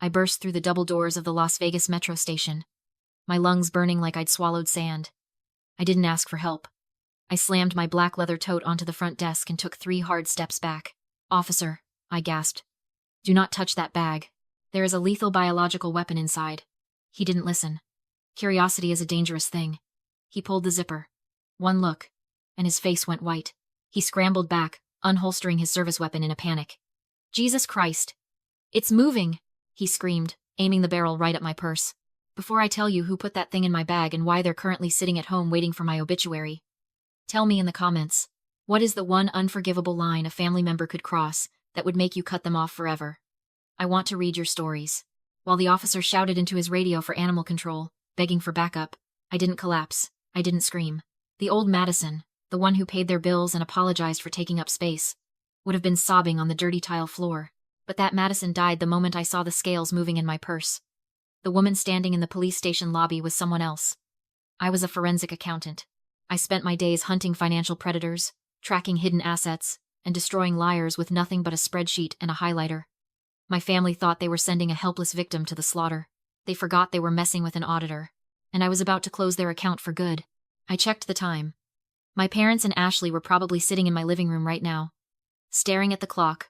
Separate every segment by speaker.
Speaker 1: I burst through the double doors of the Las Vegas metro station, my lungs burning like I'd swallowed sand. I didn't ask for help. I slammed my black leather tote onto the front desk and took 3 hard steps back. "Officer," I gasped. "Do not touch that bag. There is a lethal biological weapon inside." He didn't listen. Curiosity is a dangerous thing. He pulled the zipper. One look, and his face went white. He scrambled back, unholstering his service weapon in a panic. "Jesus Christ! It's moving!" he screamed, aiming the barrel right at my purse. "Before I tell you who put that thing in my bag and why they're currently sitting at home waiting for my obituary, tell me in the comments, what is the one unforgivable line a family member could cross that would make you cut them off forever? I want to read your stories." While the officer shouted into his radio for animal control, begging for backup, I didn't collapse. I didn't scream. The old Madison, the one who paid their bills and apologized for taking up space, would have been sobbing on the dirty tile floor. But that Madison died the moment I saw the scales moving in my purse. The woman standing in the police station lobby was someone else. I was a forensic accountant. I spent my days hunting financial predators, tracking hidden assets, and destroying liars with nothing but a spreadsheet and a highlighter. My family thought they were sending a helpless victim to the slaughter. They forgot they were messing with an auditor, and I was about to close their account for good. I checked the time. My parents and Ashley were probably sitting in my living room right now, staring at the clock,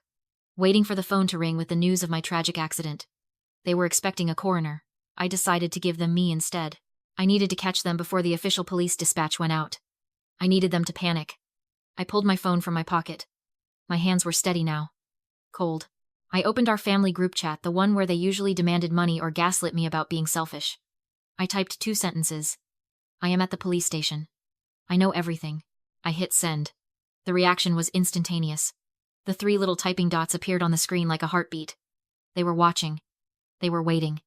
Speaker 1: waiting for the phone to ring with the news of my tragic accident. They were expecting a coroner. I decided to give them me instead. I needed to catch them before the official police dispatch went out. I needed them to panic. I pulled my phone from my pocket. My hands were steady now. Cold. I opened our family group chat, the one where they usually demanded money or gaslit me about being selfish. I typed 2 sentences. "I am at the police station. I know everything." I hit send. The reaction was instantaneous. The 3 little typing dots appeared on the screen like a heartbeat. They were watching. They were waiting.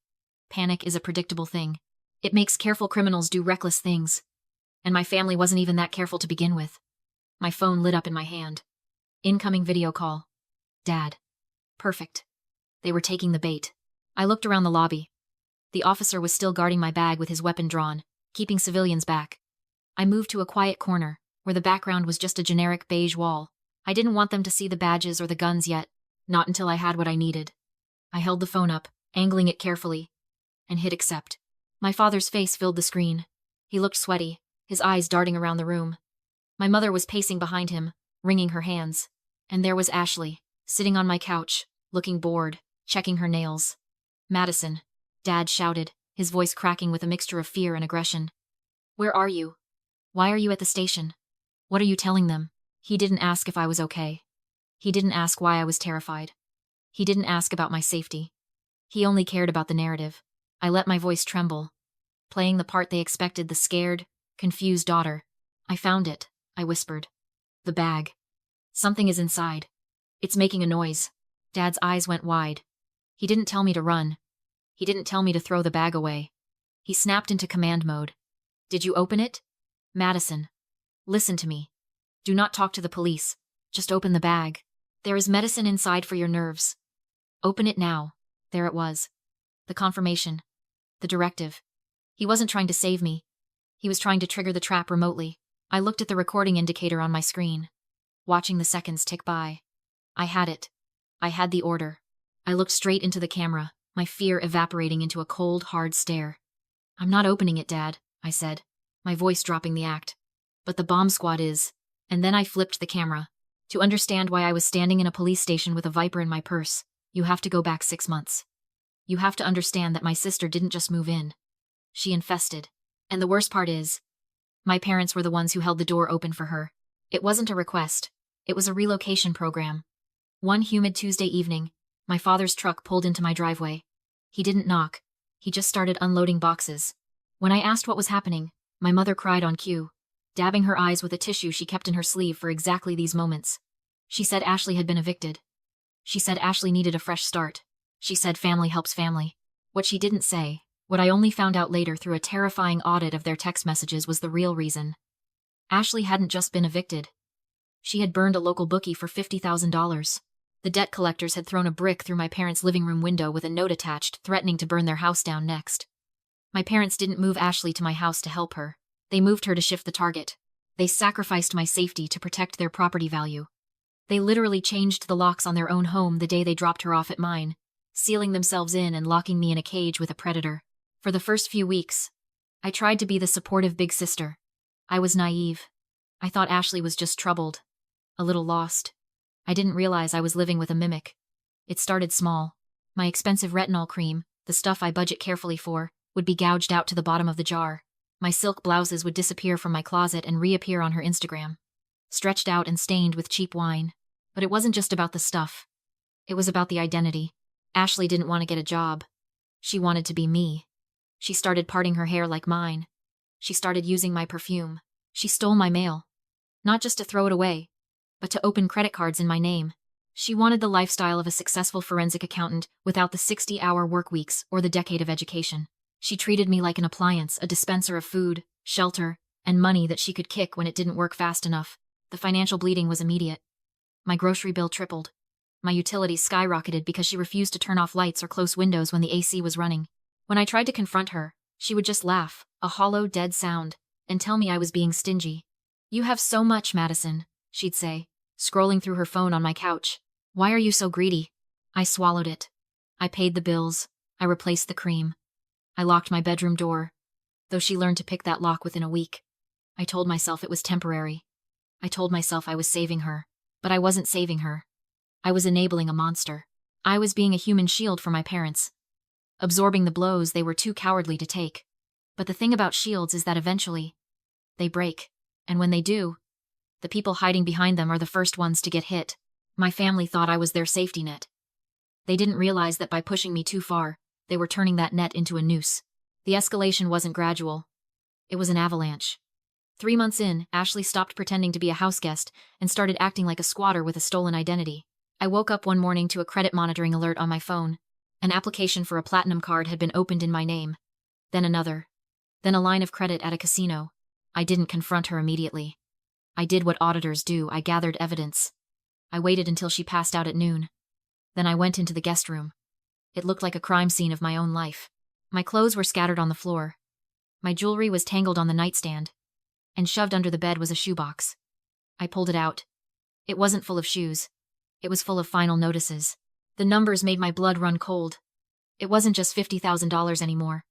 Speaker 1: Panic is a predictable thing. It makes careful criminals do reckless things. And my family wasn't even that careful to begin with. My phone lit up in my hand. Incoming video call. Dad. Perfect. They were taking the bait. I looked around the lobby. The officer was still guarding my bag with his weapon drawn, keeping civilians back. I moved to a quiet corner, where the background was just a generic beige wall. I didn't want them to see the badges or the guns yet, not until I had what I needed. I held the phone up, angling it carefully, and hit accept. My father's face filled the screen. He looked sweaty, his eyes darting around the room. My mother was pacing behind him, wringing her hands. And there was Ashley, sitting on my couch, looking bored, checking her nails. "Madison," Dad shouted, his voice cracking with a mixture of fear and aggression. "Where are you? Why are you at the station? What are you telling them?" He didn't ask if I was okay. He didn't ask why I was terrified. He didn't ask about my safety. He only cared about the narrative. I let my voice tremble, playing the part they expected, the scared, confused daughter. "I found it," I whispered. "The bag. Something is inside. It's making a noise." Dad's eyes went wide. He didn't tell me to run. He didn't tell me to throw the bag away. He snapped into command mode. "Did you open it? Madison, listen to me. Do not talk to the police. Just open the bag. There is medicine inside for your nerves. Open it now." There it was. The confirmation. The directive. He wasn't trying to save me. He was trying to trigger the trap remotely. I looked at the recording indicator on my screen, watching the seconds tick by. I had it. I had the order. I looked straight into the camera, my fear evaporating into a cold, hard stare. "I'm not opening it, Dad," I said, my voice dropping the act. "But the bomb squad is." And then I flipped the camera. To understand why I was standing in a police station with a Viper in my purse, you have to go back 6 months. You have to understand that my sister didn't just move in. She infested. And the worst part is, my parents were the ones who held the door open for her. It wasn't a request. It was a relocation program. One humid Tuesday evening, my father's truck pulled into my driveway. He didn't knock. He just started unloading boxes. When I asked what was happening, my mother cried on cue, dabbing her eyes with a tissue she kept in her sleeve for exactly these moments. She said Ashley had been evicted. She said Ashley needed a fresh start. She said family helps family. What she didn't say, what I only found out later through a terrifying audit of their text messages, was the real reason. Ashley hadn't just been evicted. She had burned a local bookie for $50,000. The debt collectors had thrown a brick through my parents' living room window with a note attached, threatening to burn their house down next. My parents didn't move Ashley to my house to help her. They moved her to shift the target. They sacrificed my safety to protect their property value. They literally changed the locks on their own home the day they dropped her off at mine, sealing themselves in and locking me in a cage with a predator. For the first few weeks, I tried to be the supportive big sister. I was naive. I thought Ashley was just troubled, a little lost. I didn't realize I was living with a mimic. It started small. My expensive retinol cream, the stuff I budget carefully for, would be gouged out to the bottom of the jar. My silk blouses would disappear from my closet and reappear on her Instagram, stretched out and stained with cheap wine. But it wasn't just about the stuff. It was about the identity. Ashley didn't want to get a job. She wanted to be me. She started parting her hair like mine. She started using my perfume. She stole my mail. Not just to throw it away, but to open credit cards in my name. She wanted the lifestyle of a successful forensic accountant without the 60-hour work weeks or the decade of education. She treated me like an appliance, a dispenser of food, shelter, and money that she could kick when it didn't work fast enough. The financial bleeding was immediate. My grocery bill tripled. My utilities skyrocketed because she refused to turn off lights or close windows when the AC was running. When I tried to confront her, she would just laugh, a hollow, dead sound, and tell me I was being stingy. "You have so much, Madison," she'd say, scrolling through her phone on my couch. "Why are you so greedy?" I swallowed it. I paid the bills. I replaced the cream. I locked my bedroom door, though she learned to pick that lock within a week. I told myself it was temporary. I told myself I was saving her, but I wasn't saving her. I was enabling a monster. I was being a human shield for my parents, absorbing the blows they were too cowardly to take. But the thing about shields is that eventually, they break. And when they do, the people hiding behind them are the first ones to get hit. My family thought I was their safety net. They didn't realize that by pushing me too far, they were turning that net into a noose. The escalation wasn't gradual. It was an avalanche. 3 months in, Ashley stopped pretending to be a house guest and started acting like a squatter with a stolen identity. I woke up one morning to a credit monitoring alert on my phone. An application for a platinum card had been opened in my name. Then another. Then a line of credit at a casino. I didn't confront her immediately. I did what auditors do. I gathered evidence. I waited until she passed out at noon. Then I went into the guest room. It looked like a crime scene of my own life. My clothes were scattered on the floor. My jewelry was tangled on the nightstand. And shoved under the bed was a shoebox. I pulled it out. It wasn't full of shoes. It was full of final notices. The numbers made my blood run cold. It wasn't just $50,000 anymore.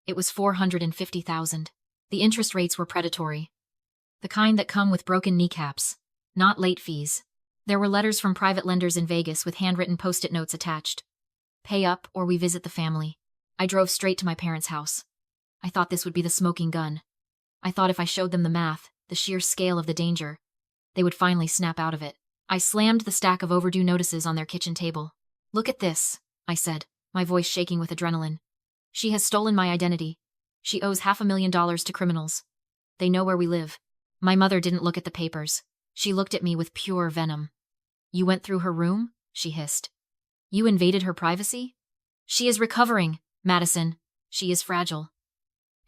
Speaker 1: It was $450,000. The interest rates were predatory. The kind that come with broken kneecaps, not late fees. There were letters from private lenders in Vegas with handwritten post-it notes attached. Pay up or we visit the family. I drove straight to my parents' house. I thought this would be the smoking gun. I thought if I showed them the math, the sheer scale of the danger, they would finally snap out of it. I slammed the stack of overdue notices on their kitchen table. "Look at this," I said, my voice shaking with adrenaline. "She has stolen my identity. She owes $500,000 to criminals. They know where we live." My mother didn't look at the papers. She looked at me with pure venom. "You went through her room?" she hissed. "You invaded her privacy? She is recovering, Madison. She is fragile.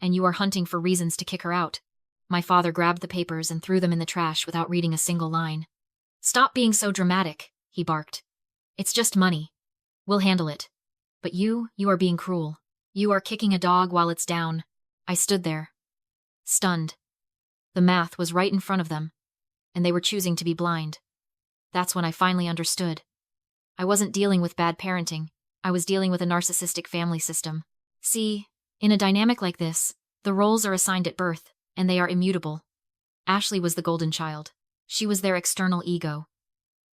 Speaker 1: And you are hunting for reasons to kick her out." My father grabbed the papers and threw them in the trash without reading a single line. "Stop being so dramatic," he barked. "It's just money. We'll handle it. But you are being cruel. You are kicking a dog while it's down." I stood there, stunned. The math was right in front of them, and they were choosing to be blind. That's when I finally understood. I wasn't dealing with bad parenting. I was dealing with a narcissistic family system. See, in a dynamic like this, the roles are assigned at birth, and they are immutable. Ashley was the golden child. She was their external ego.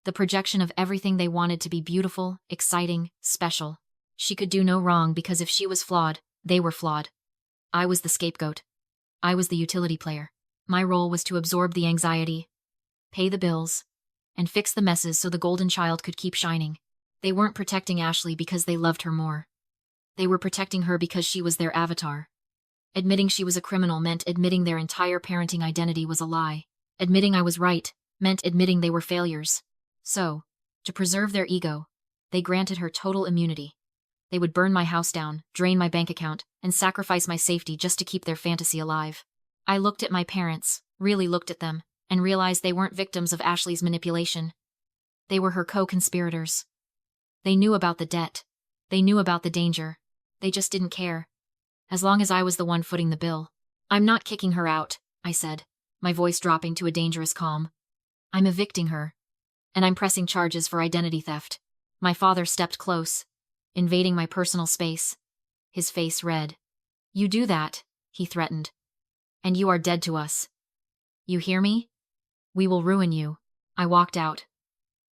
Speaker 1: The projection of everything they wanted to be beautiful, exciting, special. She could do no wrong because if she was flawed, they were flawed. I was the scapegoat. I was the utility player. My role was to absorb the anxiety, pay the bills, and fix the messes so the golden child could keep shining. They weren't protecting Ashley because they loved her more. They were protecting her because she was their avatar. Admitting she was a criminal meant admitting their entire parenting identity was a lie. Admitting I was right meant admitting they were failures. So, to preserve their ego, they granted her total immunity. They would burn my house down, drain my bank account, and sacrifice my safety just to keep their fantasy alive. I looked at my parents, really looked at them, and realized they weren't victims of Ashley's manipulation. They were her co-conspirators. They knew about the debt. They knew about the danger. They just didn't care. As long as I was the one footing the bill. "I'm not kicking her out," I said, my voice dropping to a dangerous calm. "I'm evicting her. And I'm pressing charges for identity theft." My father stepped close. invading my personal space. His face red. You do that, he threatened. And you are dead to us. You hear me? We will ruin you. I walked out.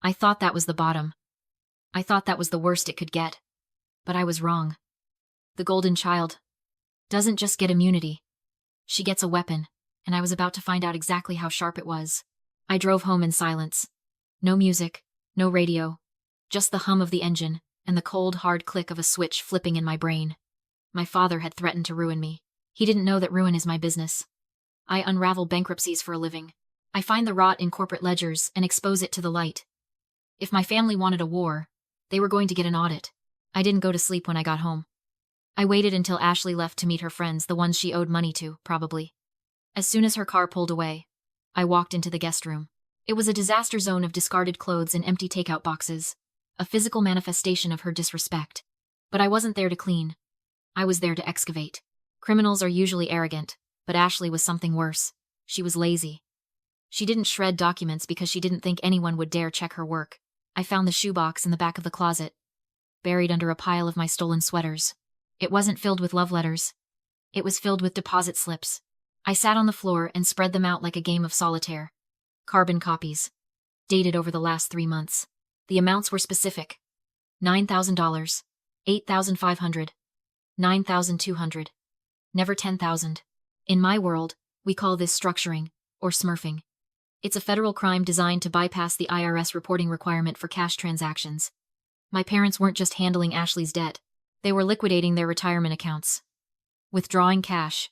Speaker 1: I thought that was the bottom. I thought that was the worst it could get. But I was wrong. The golden child doesn't just get immunity. She gets a weapon, and I was about to find out exactly how sharp it was. I drove home in silence. No music, no radio, just the hum of the engine and the cold, hard click of a switch flipping in my brain. My father had threatened to ruin me. He didn't know that ruin is my business. I unravel bankruptcies for a living. I find the rot in corporate ledgers and expose it to the light. If my family wanted a war, they were going to get an audit. I didn't go to sleep when I got home. I waited until Ashley left to meet her friends, the ones she owed money to, probably. As soon as her car pulled away, I walked into the guest room. It was a disaster zone of discarded clothes and empty takeout boxes, a physical manifestation of her disrespect. But I wasn't there to clean. I was there to excavate. Criminals are usually arrogant, but Ashley was something worse. She was lazy. She didn't shred documents because she didn't think anyone would dare check her work. I found the shoebox in the back of the closet, buried under a pile of my stolen sweaters. It wasn't filled with love letters. It was filled with deposit slips. I sat on the floor and spread them out like a game of solitaire. Carbon copies. Dated over the last 3 months. The amounts were specific. $9,000. $8,500. $9,200. Never $10,000. In my world, we call this structuring, or smurfing. It's a federal crime designed to bypass the IRS reporting requirement for cash transactions. My parents weren't just handling Ashley's debt. They were liquidating their retirement accounts, withdrawing cash,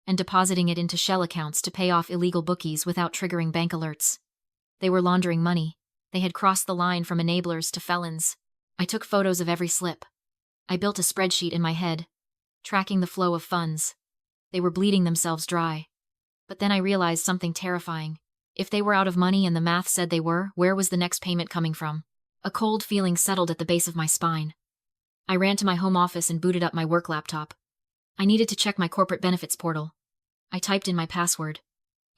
Speaker 1: and depositing it into shell accounts to pay off illegal bookies without triggering bank alerts. They were laundering money. They had crossed the line from enablers to felons. I took photos of every slip. I built a spreadsheet in my head, tracking the flow of funds. They were bleeding themselves dry. But then I realized something terrifying. If they were out of money and the math said they were, where was the next payment coming from? A cold feeling settled at the base of my spine. I ran to my home office and booted up my work laptop. I needed to check my corporate benefits portal. I typed in my password.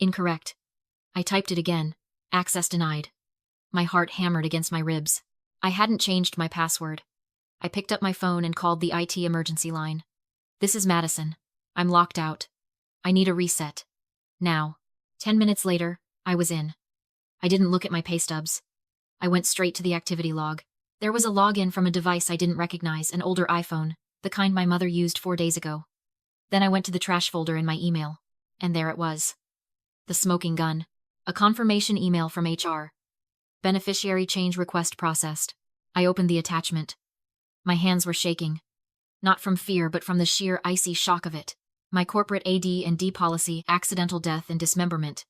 Speaker 1: Incorrect. I typed it again. Access denied. My heart hammered against my ribs. I hadn't changed my password. I picked up my phone and called the IT emergency line. This is Madison. I'm locked out. I need a reset. Now. 10 minutes later, I was in. I didn't look at my pay stubs. I went straight to the activity log. There was a login from a device I didn't recognize, an older iPhone, the kind my mother used 4 days ago. Then I went to the trash folder in my email, and there it was. The smoking gun. A confirmation email from HR. Beneficiary change request processed. I opened the attachment. My hands were shaking. Not from fear, but from the sheer icy shock of it. My corporate AD&D policy, accidental death and dismemberment,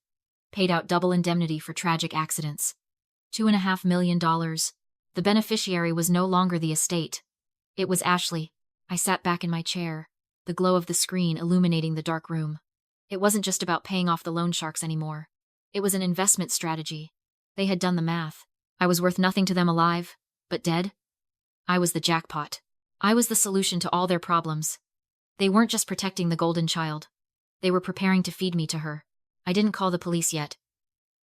Speaker 1: paid out double indemnity for tragic accidents. $2.5 million. The beneficiary was no longer the estate. It was Ashley. I sat back in my chair, the glow of the screen illuminating the dark room. It wasn't just about paying off the loan sharks anymore. It was an investment strategy. They had done the math. I was worth nothing to them alive, but dead? I was the jackpot. I was the solution to all their problems. They weren't just protecting the golden child. They were preparing to feed me to her. I didn't call the police yet.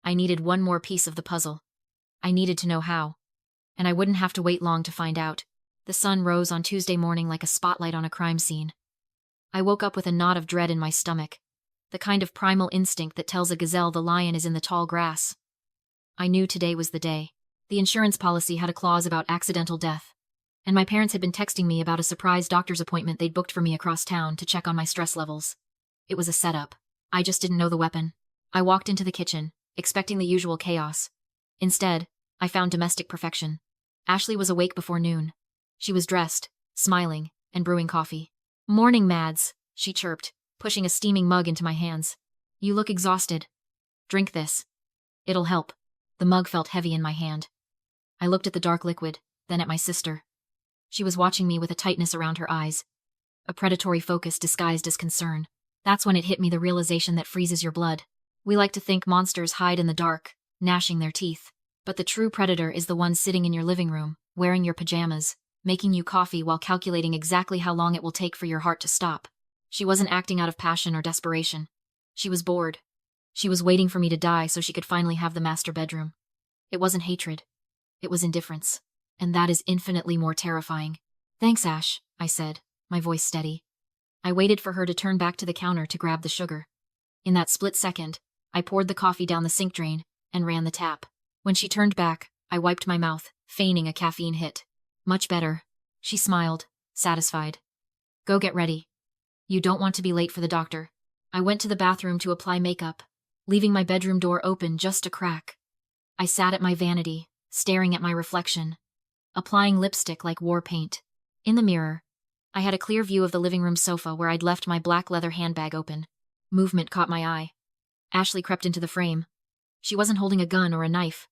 Speaker 1: I needed one more piece of the puzzle. I needed to know how. And I wouldn't have to wait long to find out. The sun rose on Tuesday morning like a spotlight on a crime scene. I woke up with a knot of dread in my stomach, the kind of primal instinct that tells a gazelle the lion is in the tall grass. I knew today was the day. The insurance policy had a clause about accidental death, and my parents had been texting me about a surprise doctor's appointment they'd booked for me across town to check on my stress levels. It was a setup. I just didn't know the weapon. I walked into the kitchen, expecting the usual chaos. Instead, I found domestic perfection. Ashley was awake before noon. She was dressed, smiling, and brewing coffee. "Morning, Mads," she chirped, pushing a steaming mug into my hands. "You look exhausted. Drink this. It'll help." The mug felt heavy in my hand. I looked at the dark liquid, then at my sister. She was watching me with a tightness around her eyes, a predatory focus disguised as concern. That's when it hit me, the realization that freezes your blood. We like to think monsters hide in the dark, gnashing their teeth. But the true predator is the one sitting in your living room, wearing your pajamas, making you coffee while calculating exactly how long it will take for your heart to stop. She wasn't acting out of passion or desperation. She was bored. She was waiting for me to die so she could finally have the master bedroom. It wasn't hatred. It was indifference. And that is infinitely more terrifying. Thanks, Ash, I said, my voice steady. I waited for her to turn back to the counter to grab the sugar. In that split second, I poured the coffee down the sink drain and ran the tap. When she turned back, I wiped my mouth, feigning a caffeine hit. Much better. She smiled, satisfied. Go get ready. You don't want to be late for the doctor. I went to the bathroom to apply makeup, leaving my bedroom door open just a crack. I sat at my vanity, staring at my reflection, applying lipstick like war paint. In the mirror, I had a clear view of the living room sofa where I'd left my black leather handbag open. Movement caught my eye. Ashley crept into the frame. She wasn't holding a gun or a knife.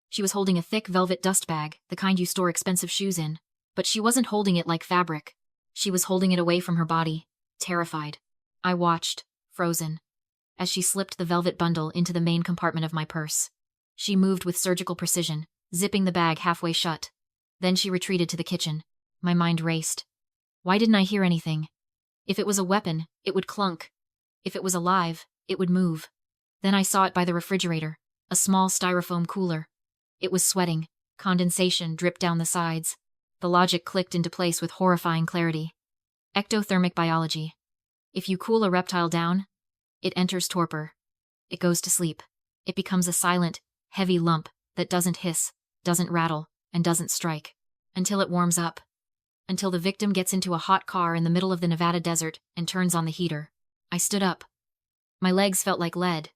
Speaker 1: She was holding a thick velvet dust bag, the kind you store expensive shoes in. But she wasn't holding it like fabric. She was holding it away from her body, terrified. I watched, frozen, as she slipped the velvet bundle into the main compartment of my purse. She moved with surgical precision, zipping the bag halfway shut. Then she retreated to the kitchen. My mind raced. Why didn't I hear anything? If it was a weapon, it would clunk. If it was alive, it would move. Then I saw it by the refrigerator, a small styrofoam cooler. It was sweating. Condensation dripped down the sides. The logic clicked into place with horrifying clarity. Ectothermic biology. If you cool a reptile down, it enters torpor. It goes to sleep. It becomes a silent, heavy lump that doesn't hiss, doesn't rattle, and doesn't strike. Until it warms up. Until the victim gets into a hot car in the middle of the Nevada desert and turns on the heater. I stood up. My legs felt like lead,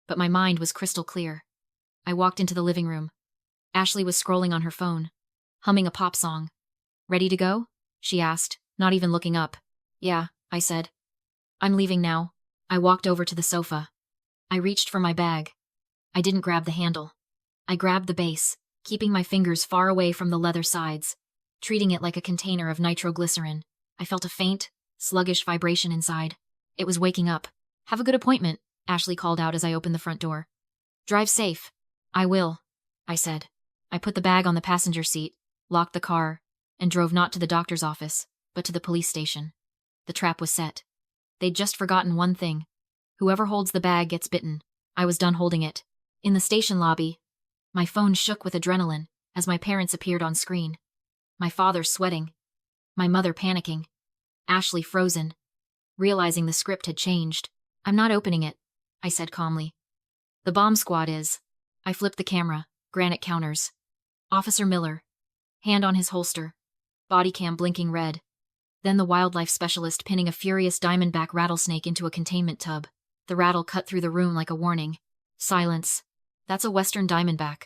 Speaker 1: but my mind was crystal clear. I walked into the living room. Ashley was scrolling on her phone, humming a pop song. Ready to go? She asked, not even looking up. Yeah, I said. I'm leaving now. I walked over to the sofa. I reached for my bag. I didn't grab the handle. I grabbed the base, keeping my fingers far away from the leather sides, treating it like a container of nitroglycerin. I felt a faint, sluggish vibration inside. It was waking up. Have a good appointment, Ashley called out as I opened the front door. Drive safe. I will, I said. I put the bag on the passenger seat, locked the car, and drove not to the doctor's office, but to the police station. The trap was set. They'd just forgotten one thing. Whoever holds the bag gets bitten. I was done holding it. In the station lobby, my phone shook with adrenaline as my parents appeared on screen. My father sweating. My mother panicking. Ashley frozen, realizing the script had changed. I'm not opening it, I said calmly. The bomb squad is. I flipped the camera, granite counters. Officer Miller. Hand on his holster. Body cam blinking red. Then the wildlife specialist pinning a furious diamondback rattlesnake into a containment tub. The rattle cut through the room like a warning. Silence. That's a western diamondback,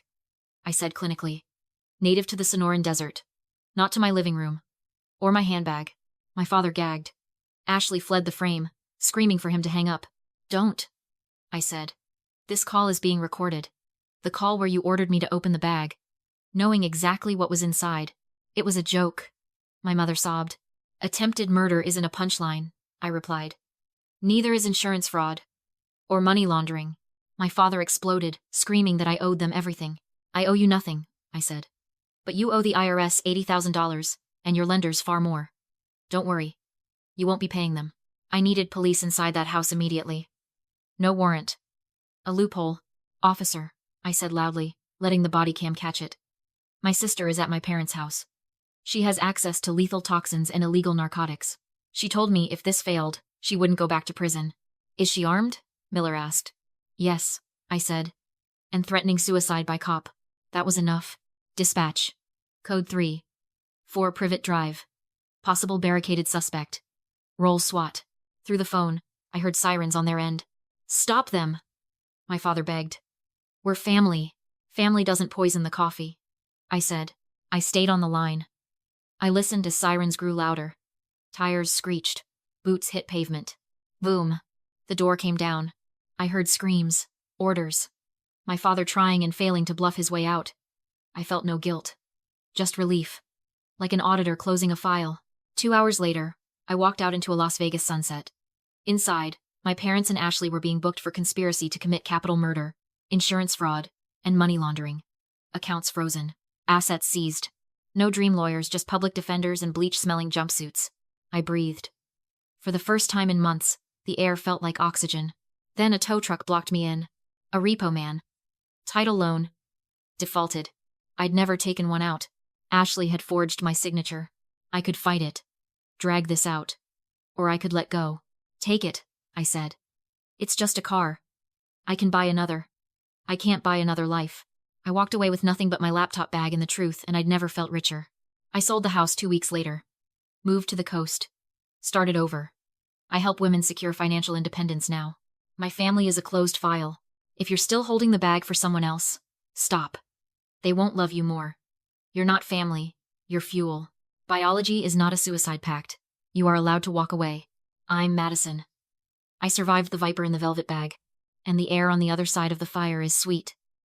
Speaker 1: I said clinically. Native to the Sonoran Desert. Not to my living room. Or my handbag. My father gagged. Ashley fled the frame, screaming for him to hang up. Don't, I said. This call is being recorded. The call where you ordered me to open the bag. Knowing exactly what was inside. It was a joke. My mother sobbed. Attempted murder isn't a punchline, I replied. Neither is insurance fraud. Or money laundering. My father exploded, screaming that I owed them everything. I owe you nothing, I said. But you owe the IRS $80,000, and your lenders far more. Don't worry. You won't be paying them. I needed police inside that house immediately. No warrant. A loophole. Officer, I said loudly, letting the body cam catch it. My sister is at my parents' house. She has access to lethal toxins and illegal narcotics. She told me if this failed, she wouldn't go back to prison. Is she armed? Miller asked. Yes, I said. And threatening suicide by cop. That was enough. Dispatch. Code 3. 4 Privet Drive. Possible barricaded suspect. Roll SWAT. Through the phone, I heard sirens on their end. Stop them, my father begged. We're family. Family doesn't poison the coffee, I said. I stayed on the line. I listened as sirens grew louder. Tires screeched. Boots hit pavement. Boom. The door came down. I heard screams. Orders. My father trying and failing to bluff his way out. I felt no guilt. Just relief. Like an auditor closing a file. 2 hours later, I walked out into a Las Vegas sunset. Inside, my parents and Ashley were being booked for conspiracy to commit capital murder, insurance fraud, and money laundering. Accounts frozen. Assets seized. No dream lawyers, just public defenders and bleach-smelling jumpsuits. I breathed. For the first time in months, the air felt like oxygen. Then a tow truck blocked me in. A repo man. Title loan. Defaulted. I'd never taken one out. Ashley had forged my signature. I could fight it. Drag this out. Or I could let go. Take it, I said. It's just a car. I can buy another. I can't buy another life. I walked away with nothing but my laptop bag and the truth, and I'd never felt richer. I sold the house 2 weeks later. Moved to the coast. Started over. I help women secure financial independence now. My family is a closed file. If you're still holding the bag for someone else, stop. They won't love you more. You're not family. You're fuel. Biology is not a suicide pact. You are allowed to walk away. I'm Madison. I survived the viper in the velvet bag. And the air on the other side of the fire is sweet.